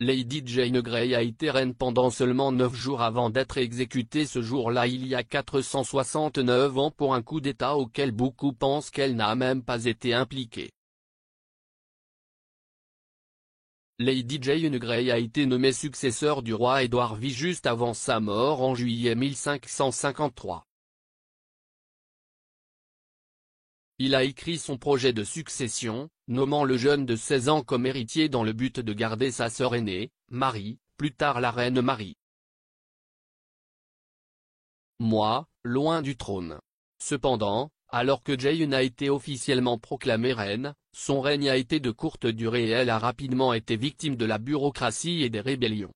Lady Jane Grey a été reine pendant seulement 9 jours avant d'être exécutée ce jour-là il y a 469 ans pour un coup d'État auquel beaucoup pensent qu'elle n'a même pas été impliquée. Lady Jane Grey a été nommée successeur du roi Édouard V juste avant sa mort en juillet 1553. Il a écrit son projet de succession, nommant le jeune de 16 ans comme héritier dans le but de garder sa sœur aînée, Marie, plus tard la reine Marie. Loin du trône. Cependant, alors que Jane a été officiellement proclamée reine, son règne a été de courte durée et elle a rapidement été victime de la bureaucratie et des rébellions.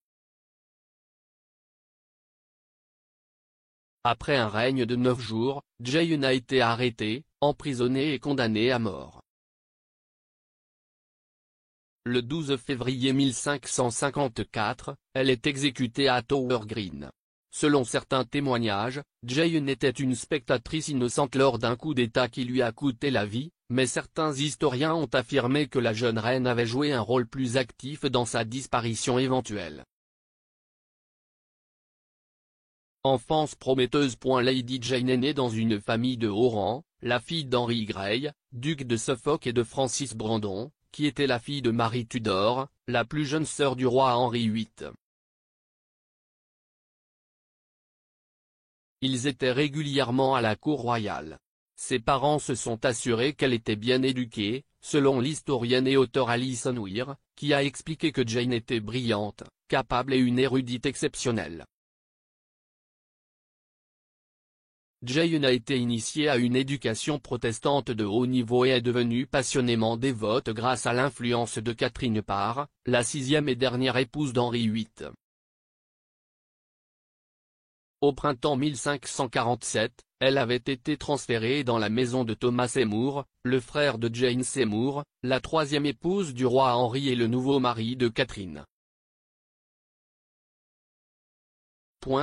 Après un règne de 9 jours, Jane a été arrêtée, emprisonnée et condamnée à mort. Le 12 février 1554, elle est exécutée à Tower Green. Selon certains témoignages, Jane était une spectatrice innocente lors d'un coup d'État qui lui a coûté la vie, mais certains historiens ont affirmé que la jeune reine avait joué un rôle plus actif dans sa disparition éventuelle. Enfance prometteuse. Lady Jane est née dans une famille de haut rang, la fille d'Henry Grey, duc de Suffolk et de Francis Brandon, qui était la fille de Marie Tudor, la plus jeune sœur du roi Henri VIII. Ils étaient régulièrement à la cour royale. Ses parents se sont assurés qu'elle était bien éduquée, selon l'historienne et auteure Alison Weir, qui a expliqué que Jane était brillante, capable et une érudite exceptionnelle. Jane a été initiée à une éducation protestante de haut niveau et est devenue passionnément dévote grâce à l'influence de Catherine Parr, la 6e et dernière épouse d'Henri VIII. Au printemps 1547, elle avait été transférée dans la maison de Thomas Seymour, le frère de Jane Seymour, la 3e épouse du roi Henri et le nouveau mari de Catherine.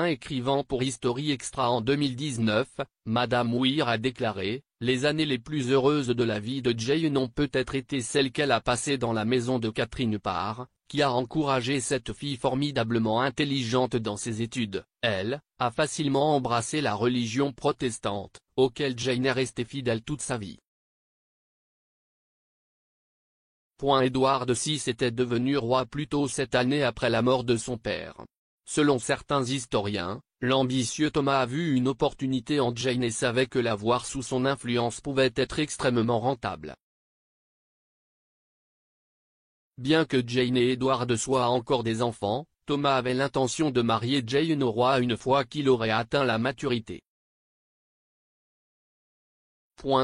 Écrivant pour History Extra en 2019, Madame Weir a déclaré « Les années les plus heureuses de la vie de Jane ont peut-être été celles qu'elle a passées dans la maison de Catherine Parr, qui a encouragé cette fille formidablement intelligente dans ses études. Elle a facilement embrassé la religion protestante, auquel Jane est restée fidèle toute sa vie. » Édouard VI était devenu roi plus tôt cette année après la mort de son père. Selon certains historiens, l'ambitieux Thomas a vu une opportunité en Jane et savait que l'avoir sous son influence pouvait être extrêmement rentable. Bien que Jane et Édouard soient encore des enfants, Thomas avait l'intention de marier Jane au roi une fois qu'il aurait atteint la maturité.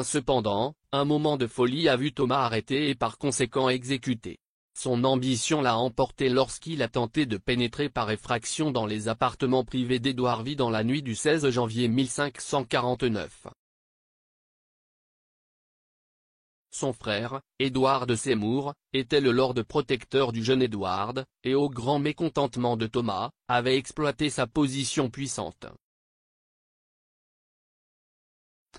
Cependant, un moment de folie a vu Thomas arrêté et par conséquent exécuté. Son ambition l'a emporté lorsqu'il a tenté de pénétrer par effraction dans les appartements privés d'Édouard V dans la nuit du 16 janvier 1549. Son frère, Édouard de Seymour, était le lord protecteur du jeune Édouard, et au grand mécontentement de Thomas, avait exploité sa position puissante.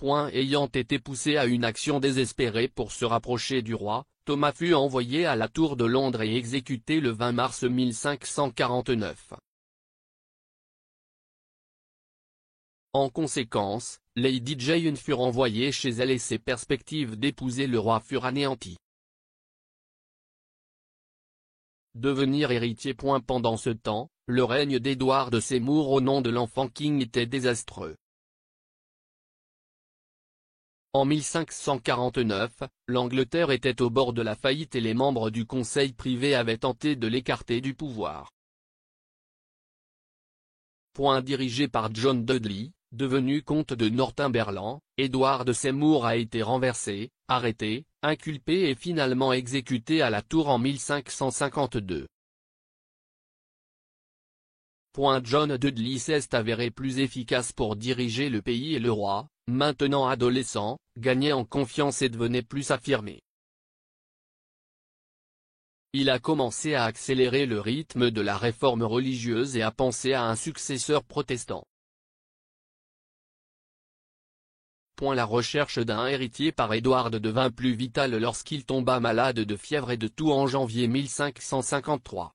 Ayant été poussé à une action désespérée pour se rapprocher du roi, Thomas fut envoyé à la Tour de Londres et exécuté le 20 mars 1549. En conséquence, Lady Jane fut renvoyée chez elle et ses perspectives d'épouser le roi furent anéanties. Devenir héritier. Pendant ce temps, le règne d'Édouard de Seymour au nom de l'enfant King était désastreux. En 1549, l'Angleterre était au bord de la faillite et les membres du conseil privé avaient tenté de l'écarter du pouvoir. Dirigé par John Dudley, devenu comte de Northumberland, Édouard de Seymour a été renversé, arrêté, inculpé et finalement exécuté à la Tour en 1552. John Dudley s'est avéré plus efficace pour diriger le pays et le roi, maintenant adolescent, gagnait en confiance et devenait plus affirmé. Il a commencé à accélérer le rythme de la réforme religieuse et à penser à un successeur protestant. La recherche d'un héritier par Édouard devint plus vitale lorsqu'il tomba malade de fièvre et de toux en janvier 1553.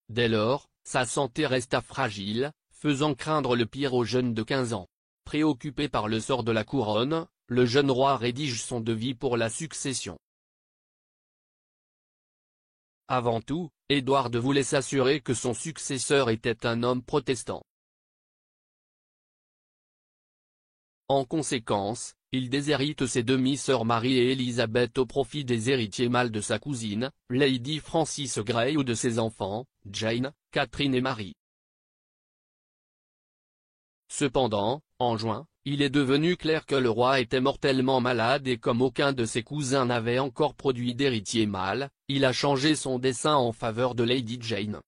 Dès lors, sa santé resta fragile, faisant craindre le pire au jeune de 15 ans. Préoccupé par le sort de la couronne, le jeune roi rédige son devis pour la succession. Avant tout, Édouard voulait s'assurer que son successeur était un homme protestant. En conséquence, il déshérite ses demi-sœurs Marie et Élisabeth au profit des héritiers mâles de sa cousine, Lady Frances Grey, ou de ses enfants, Jane, Catherine et Marie. Cependant, en juin, il est devenu clair que le roi était mortellement malade et comme aucun de ses cousins n'avait encore produit d'héritier mâle, il a changé son dessein en faveur de Lady Jane.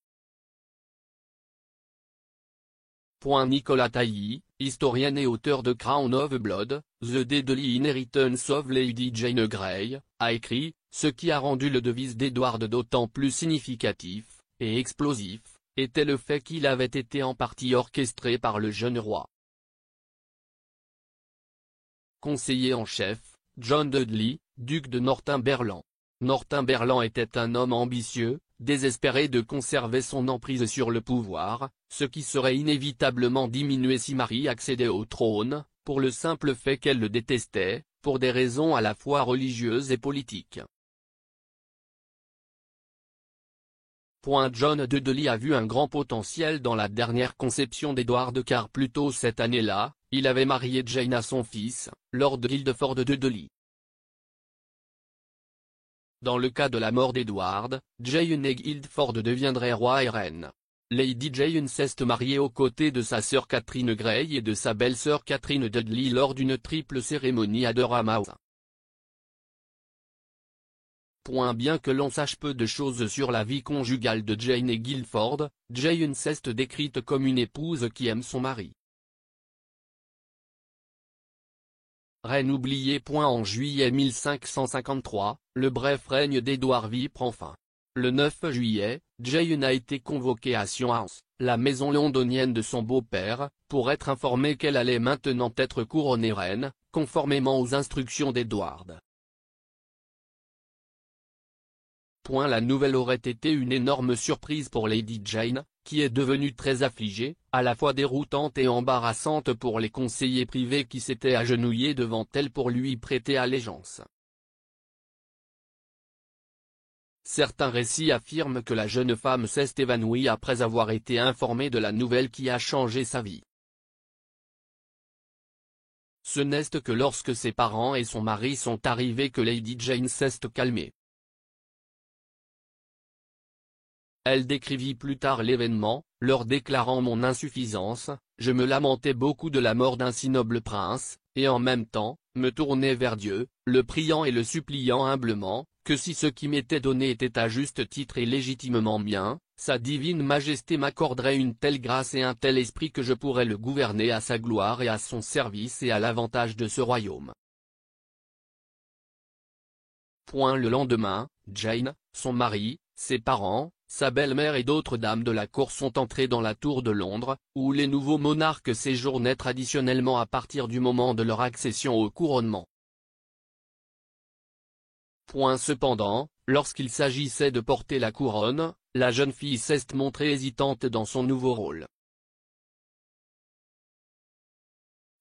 Nicolas Tailly, historien et auteur de Crown of Blood, The Deadly Inheritance of Lady Jane Grey, a écrit « Ce qui a rendu le devise d'Édouard d'autant plus significatif, et explosif, était le fait qu'il avait été en partie orchestré par le jeune roi. » Conseiller en chef, John Dudley, duc de Northumberland. Northumberland était un homme ambitieux, désespéré de conserver son emprise sur le pouvoir, ce qui serait inévitablement diminué si Marie accédait au trône, pour le simple fait qu'elle le détestait, pour des raisons à la fois religieuses et politiques. John Dudley a vu un grand potentiel dans la dernière conception d'Édouard car plus tôt cette année-là, il avait marié Jane à son fils, Lord Guildford Dudley. Dans le cas de la mort d'Édouard, Jane et Guildford deviendraient roi et reine. Lady Jane s'est mariée aux côtés de sa sœur Catherine Grey et de sa belle-sœur Catherine Dudley lors d'une triple cérémonie à Durham House. Bien que l'on sache peu de choses sur la vie conjugale de Jane et Guildford, Jane s'est décrite comme une épouse qui aime son mari. Reine oubliée. En juillet 1553, le bref règne d'Édouard prend fin. Le 9 juillet, Jane a été convoquée à Sion House, la maison londonienne de son beau-père, pour être informée qu'elle allait maintenant être couronnée reine, conformément aux instructions d'Édouard. La nouvelle aurait été une énorme surprise pour Lady Jane, qui est devenue très affligée, à la fois déroutante et embarrassante pour les conseillers privés qui s'étaient agenouillés devant elle pour lui prêter allégeance. Certains récits affirment que la jeune femme s'est évanouie après avoir été informée de la nouvelle qui a changé sa vie. Ce n'est que lorsque ses parents et son mari sont arrivés que Lady Jane s'est calmée. Elle décrivit plus tard l'événement, leur déclarant « Mon insuffisance, je me lamentais beaucoup de la mort d'un si noble prince, et en même temps, me tournais vers Dieu, le priant et le suppliant humblement, que si ce qui m'était donné était à juste titre et légitimement mien, sa divine majesté m'accorderait une telle grâce et un tel esprit que je pourrais le gouverner à sa gloire et à son service et à l'avantage de ce royaume. » Le lendemain, Jane, son mari, ses parents, sa belle-mère et d'autres dames de la cour sont entrées dans la tour de Londres, où les nouveaux monarques séjournaient traditionnellement à partir du moment de leur accession au couronnement. Cependant, lorsqu'il s'agissait de porter la couronne, la jeune fille s'est montrée hésitante dans son nouveau rôle.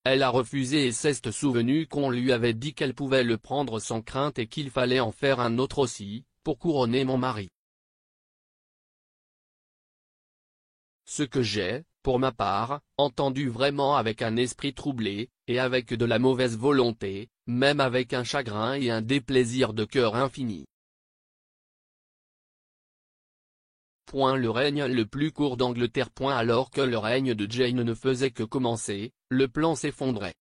Elle a refusé et s'est souvenue qu'on lui avait dit qu'elle pouvait le prendre sans crainte et qu'il fallait en faire un autre aussi, pour couronner mon mari. Ce que j'ai, pour ma part, entendu vraiment avec un esprit troublé, et avec de la mauvaise volonté, même avec un chagrin et un déplaisir de cœur infini. Le règne le plus court d'Angleterre. Alors que le règne de Jane ne faisait que commencer, le plan s'effondrait.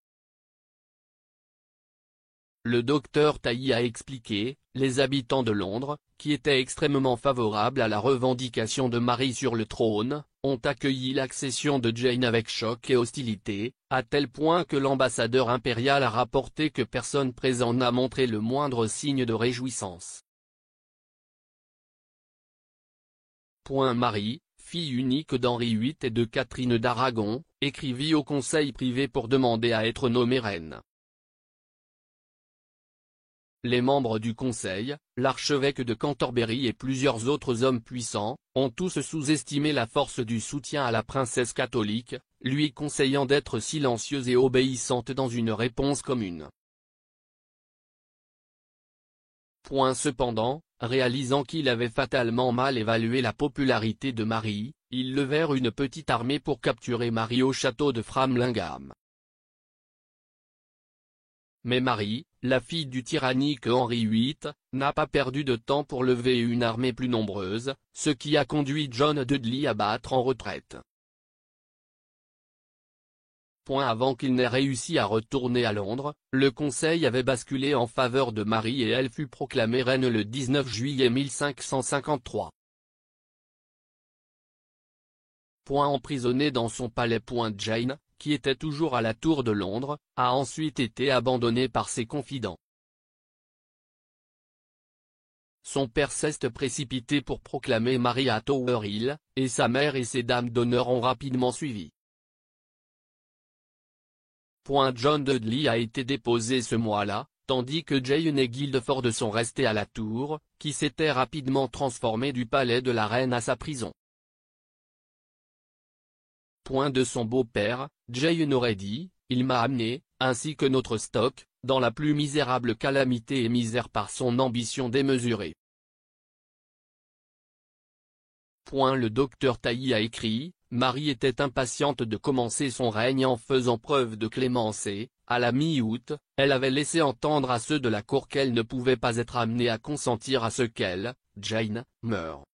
Le docteur Tailly a expliqué, les habitants de Londres, qui étaient extrêmement favorables à la revendication de Marie sur le trône, ont accueilli l'accession de Jane avec choc et hostilité, à tel point que l'ambassadeur impérial a rapporté que personne présent n'a montré le moindre signe de réjouissance. Marie, fille unique d'Henri VIII et de Catherine d'Aragon, écrivit au conseil privé pour demander à être nommée reine. les membres du conseil, l'archevêque de Canterbury et plusieurs autres hommes puissants, ont tous sous-estimé la force du soutien à la princesse catholique, lui conseillant d'être silencieuse et obéissante dans une réponse commune. Cependant, réalisant qu'il avait fatalement mal évalué la popularité de Marie, ils levèrent une petite armée pour capturer Marie au château de Framlingham. Mais Marie, la fille du tyrannique Henri VIII, n'a pas perdu de temps pour lever une armée plus nombreuse, ce qui a conduit John Dudley à battre en retraite. Avant qu'il n'ait réussi à retourner à Londres, le conseil avait basculé en faveur de Marie et elle fut proclamée reine le 19 juillet 1553. Emprisonnée dans son palais. Jane, qui était toujours à la Tour de Londres, a ensuite été abandonnée par ses confidents. Son père s'est précipité pour proclamer Marie à Tower Hill, et sa mère et ses dames d'honneur ont rapidement suivi. John Dudley a été déposé ce mois-là, tandis que Jane et Guildford sont restés à la tour, qui s'était rapidement transformée du palais de la reine à sa prison. De son beau-père, Jane aurait dit, « Il m'a amené, ainsi que notre stock, dans la plus misérable calamité et misère par son ambition démesurée. » Le docteur Tailly a écrit, Marie était impatiente de commencer son règne en faisant preuve de clémence et, à la mi-août, elle avait laissé entendre à ceux de la cour qu'elle ne pouvait pas être amenée à consentir à ce qu'elle, Jane, meure.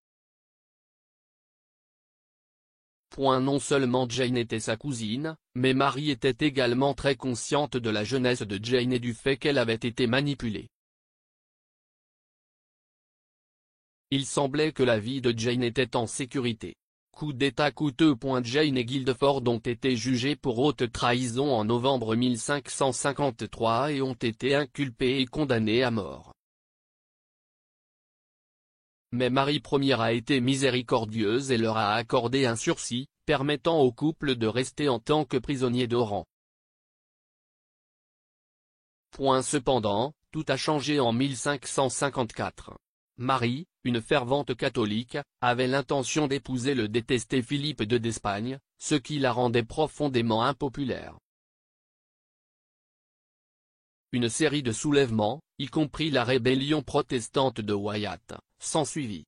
Non seulement Jane était sa cousine, mais Marie était également très consciente de la jeunesse de Jane et du fait qu'elle avait été manipulée. Il semblait que la vie de Jane était en sécurité. Coup d'état coûteux. Jane et Guildford ont été jugés pour haute trahison en novembre 1553 et ont été inculpés et condamnés à mort. Mais Marie Ier a été miséricordieuse et leur a accordé un sursis, permettant au couple de rester en tant que prisonniers de rang. Cependant, tout a changé en 1554. Marie, une fervente catholique, avait l'intention d'épouser le détesté Philippe II d'Espagne, ce qui la rendait profondément impopulaire. Une série de soulèvements, y compris la rébellion protestante de Wyatt, s'ensuivit.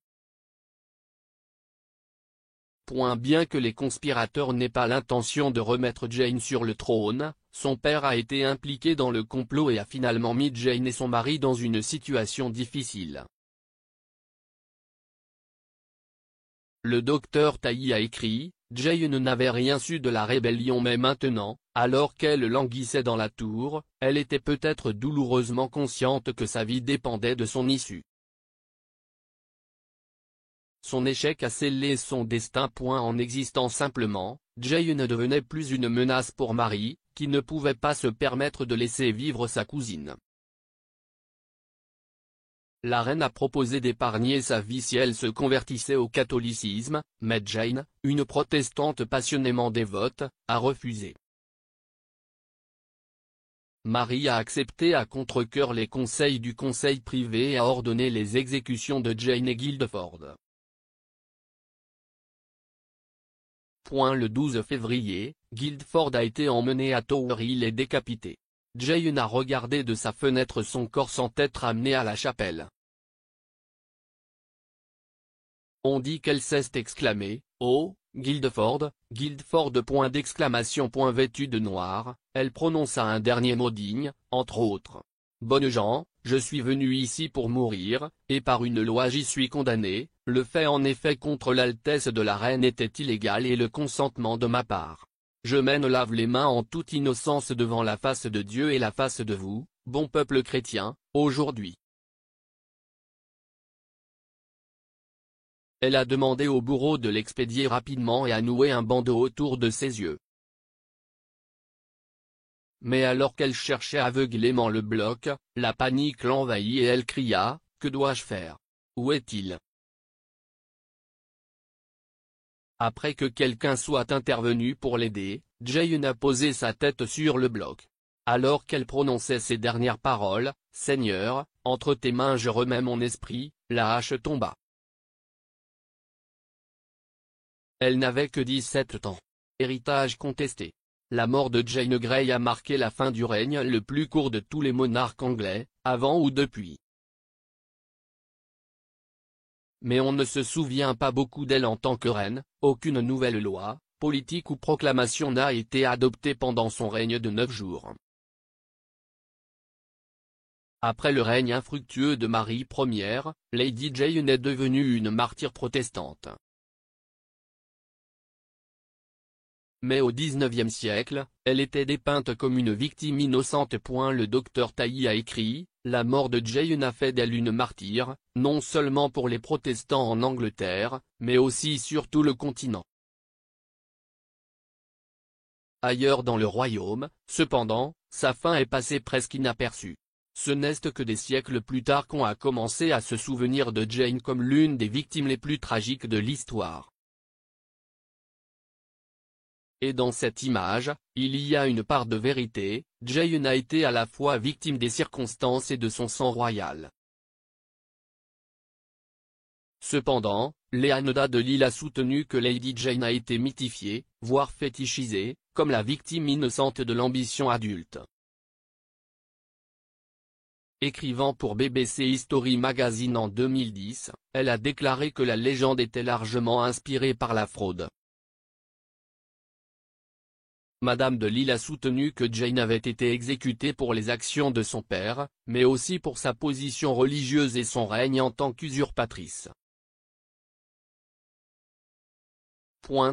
Bien que les conspirateurs n'aient pas l'intention de remettre Jane sur le trône, son père a été impliqué dans le complot et a finalement mis Jane et son mari dans une situation difficile. Le docteur Tailly a écrit, Jane n'avait rien su de la rébellion mais maintenant, alors qu'elle languissait dans la tour, elle était peut-être douloureusement consciente que sa vie dépendait de son issue. Son échec a scellé son destin. En existant simplement, Jane ne devenait plus une menace pour Marie, qui ne pouvait pas se permettre de laisser vivre sa cousine. La reine a proposé d'épargner sa vie si elle se convertissait au catholicisme, mais Jane, une protestante passionnément dévote, a refusé. Marie a accepté à contre-cœur les conseils du conseil privé et a ordonné les exécutions de Jane et Guildford. Le 12 février, Guildford a été emmené à Tower Hill et décapité. Jane a regardé de sa fenêtre son corps sans être amené à la chapelle. On dit qu'elle s'est exclamée, « Oh, Guildford, Guildford !» Vêtue de noir, elle prononça un dernier mot digne, entre autres. « Bonnes gens, je suis venu ici pour mourir, et par une loi j'y suis condamné, le fait en effet contre l'altesse de la reine était illégal et le consentement de ma part. Je me lave les mains en toute innocence devant la face de Dieu et la face de vous, bon peuple chrétien, aujourd'hui. » Elle a demandé au bourreau de l'expédier rapidement et a noué un bandeau autour de ses yeux. Mais alors qu'elle cherchait aveuglément le bloc, la panique l'envahit et elle cria, « Que dois-je faire? Où est-il » Après que quelqu'un soit intervenu pour l'aider, Jane a posé sa tête sur le bloc. Alors qu'elle prononçait ces dernières paroles, « Seigneur, entre tes mains je remets mon esprit, la hache tomba. Elle n'avait que 17 ans. Héritage contesté. La mort de Jane Grey a marqué la fin du règne le plus court de tous les monarques anglais, avant ou depuis. Mais on ne se souvient pas beaucoup d'elle en tant que reine, aucune nouvelle loi, politique ou proclamation n'a été adoptée pendant son règne de 9 jours. Après le règne infructueux de Marie Ière, Lady Jane est devenue une martyre protestante. Mais au XIXe siècle, elle était dépeinte comme une victime innocente. Le docteur Tailly a écrit, « La mort de Jane a fait d'elle une martyre, non seulement pour les protestants en Angleterre, mais aussi sur tout le continent. » Ailleurs dans le royaume, cependant, sa fin est passée presque inaperçue. Ce n'est que des siècles plus tard qu'on a commencé à se souvenir de Jane comme l'une des victimes les plus tragiques de l'histoire. Et dans cette image, il y a une part de vérité, Jane a été à la fois victime des circonstances et de son sang royal. Cependant, Léanada de Lille a soutenu que Lady Jane a été mythifiée, voire fétichisée, comme la victime innocente de l'ambition adulte. Écrivant pour BBC History Magazine en 2010, elle a déclaré que la légende était largement inspirée par la fraude. Madame de Lille a soutenu que Jane avait été exécutée pour les actions de son père, mais aussi pour sa position religieuse et son règne en tant qu'usurpatrice.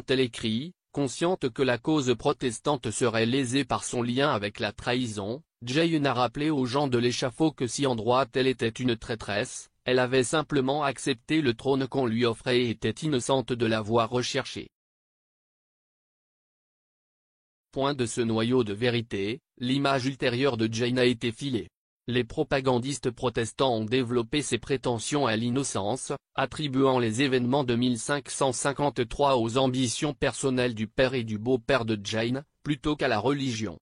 Elle écrit, consciente que la cause protestante serait lésée par son lien avec la trahison, Jane a rappelé aux gens de l'échafaud que si en droit elle était une traîtresse, elle avait simplement accepté le trône qu'on lui offrait et était innocente de l'avoir recherché. De ce noyau de vérité, l'image ultérieure de Jane a été filée. Les propagandistes protestants ont développé ces prétentions à l'innocence, attribuant les événements de 1553 aux ambitions personnelles du père et du beau-père de Jane, plutôt qu'à la religion.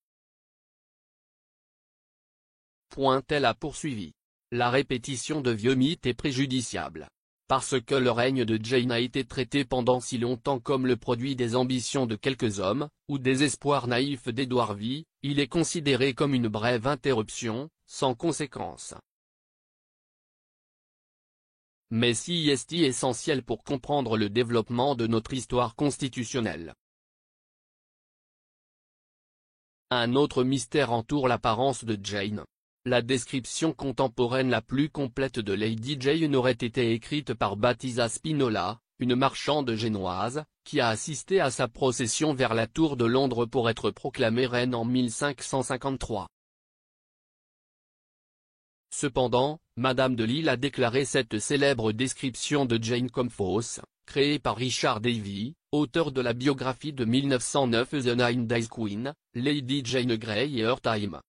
Elle a poursuivi. La répétition de vieux mythes est préjudiciable. Parce que le règne de Jane a été traité pendant si longtemps comme le produit des ambitions de quelques hommes, ou des espoirs naïfs d'Édouard V, il est considéré comme une brève interruption, sans conséquence. Mais si est essentiel pour comprendre le développement de notre histoire constitutionnelle. Un autre mystère entoure l'apparence de Jane. La description contemporaine la plus complète de Lady Jane aurait été écrite par Battista Spinola, une marchande génoise, qui a assisté à sa procession vers la Tour de Londres pour être proclamée reine en 1553. Cependant, Madame de Lille a déclaré cette célèbre description de Jane comme fausse, créée par Richard Davy, auteur de la biographie de 1909 The Nine Days Queen, Lady Jane Grey et Her Time.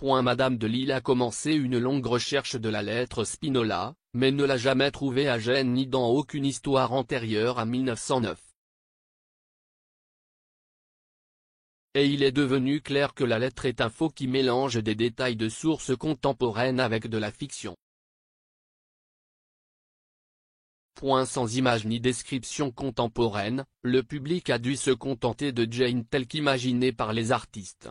Madame de Lille a commencé une longue recherche de la lettre Spinola, mais ne l'a jamais trouvée à Gênes ni dans aucune histoire antérieure à 1909. Et il est devenu clair que la lettre est un faux qui mélange des détails de sources contemporaines avec de la fiction. Sans image ni description contemporaine, le public a dû se contenter de Jane telle qu'imaginée par les artistes.